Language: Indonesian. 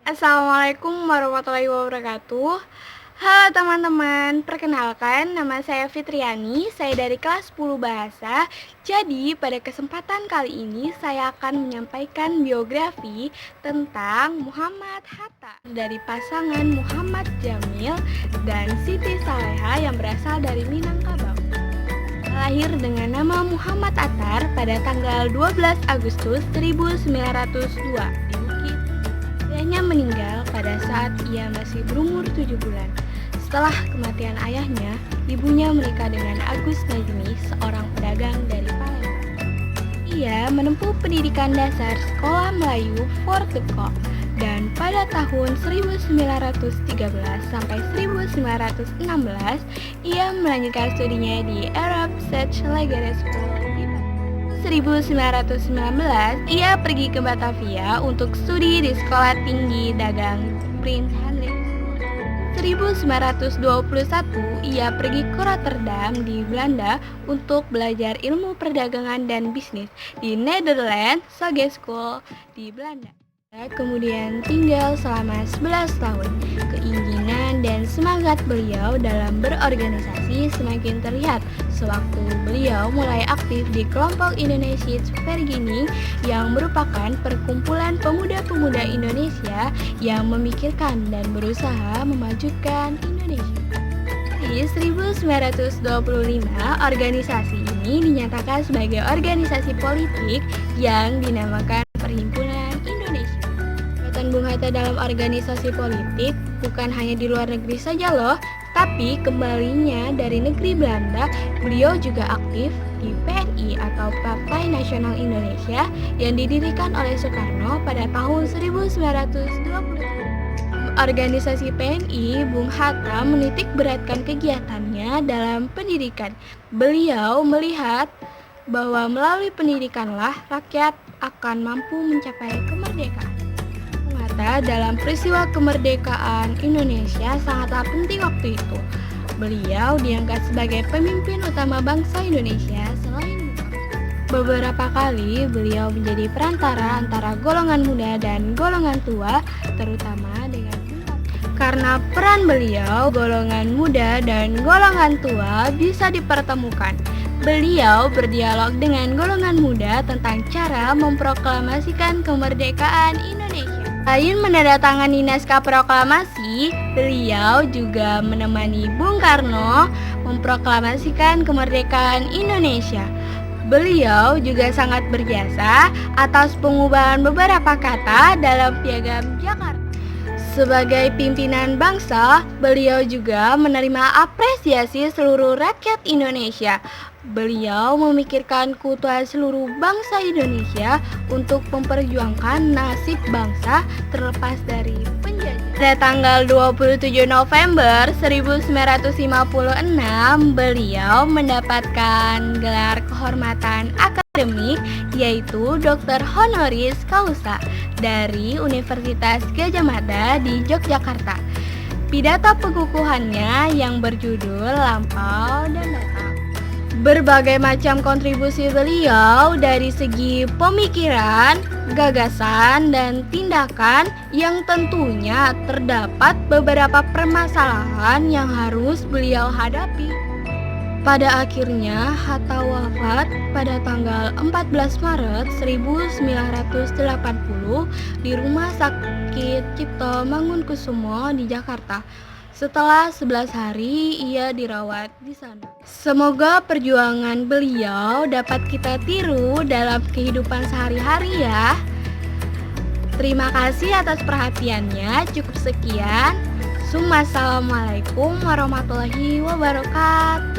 Assalamualaikum warahmatullahi wabarakatuh. Halo teman-teman, perkenalkan nama saya Fitriani, saya dari kelas 10 Bahasa. Jadi pada kesempatan kali ini saya akan menyampaikan biografi tentang Muhammad Hatta dari pasangan Muhammad Jamil dan Siti Saleha yang berasal dari Minangkabau. Lahir dengan nama Muhammad Attar pada tanggal 12 Agustus 1902 di Bukit. Ayahnya meninggal pada saat ia masih berumur 7 bulan. Setelah kematian ayahnya, ibunya menikah dengan Agus Najmi, seorang pedagang dari Palembang. Ia menempuh pendidikan dasar Sekolah Melayu Forteko dan pada tahun 1913 sampai 1916 ia melanjutkan studinya di Arab Sech Legere School di Bandung. 1919 ia pergi ke Batavia untuk studi di Sekolah Tinggi Dagang Prince Heinrich. 1921 ia pergi ke Rotterdam di Belanda untuk belajar ilmu perdagangan dan bisnis di Netherlands Hogeschool di Belanda. Kemudian tinggal selama 11 tahun. Keinginan dan semangat beliau dalam berorganisasi semakin terlihat sewaktu beliau mulai aktif di kelompok Indonesia Vergini yang merupakan perkumpulan pemuda-pemuda Indonesia yang memikirkan dan berusaha memajukan Indonesia. Di 1925, organisasi ini dinyatakan sebagai organisasi politik yang dinamakan Perhimpunan Indonesia. Peran Bung Hatta dalam organisasi politik bukan hanya di luar negeri saja loh, tapi kembalinya dari negeri Belanda, beliau juga aktif di PNI atau Partai Nasional Indonesia yang didirikan oleh Soekarno pada tahun 1920. Organisasi PNI, Bung Hatta menitik beratkan kegiatannya dalam pendidikan. Beliau melihat bahwa melalui pendidikanlah rakyat akan mampu mencapai kemerdekaan. Bung Hatta dalam peristiwa kemerdekaan Indonesia sangatlah penting waktu itu. Beliau diangkat sebagai pemimpin utama bangsa Indonesia selain beberapa kali beliau menjadi perantara antara golongan muda dan golongan tua, terutama dengan karena peran beliau, golongan muda dan golongan tua bisa dipertemukan. Beliau berdialog dengan golongan muda tentang cara memproklamasikan kemerdekaan Indonesia. Selain menandatangani naskah proklamasi, beliau juga menemani Bung Karno memproklamasikan kemerdekaan Indonesia. Beliau juga sangat berjasa atas pengubahan beberapa kata dalam Piagam Jakarta. Sebagai pimpinan bangsa, beliau juga menerima apresiasi seluruh rakyat Indonesia. Beliau memikirkan keutuhan seluruh bangsa Indonesia untuk memperjuangkan nasib bangsa terlepas dari penjajah. Pada tanggal 27 November 1956, beliau mendapatkan gelar kehormatan akademik yaitu Dr. Honoris Causa dari Universitas Gadjah Mada di Yogyakarta. Pidato pengukuhannya yang berjudul Lampau dan Datang. Berbagai macam kontribusi beliau dari segi pemikiran, gagasan, dan tindakan yang tentunya terdapat beberapa permasalahan yang harus beliau hadapi. Pada akhirnya, Hatta wafat pada tanggal 14 Maret 1980 di Rumah Sakit Cipto Mangunkusumo di Jakarta. Setelah 11 hari, ia dirawat di sana. Semoga perjuangan beliau dapat kita tiru dalam kehidupan sehari-hari ya. Terima kasih atas perhatiannya. Cukup sekian. Assalamualaikum warahmatullahi wabarakatuh.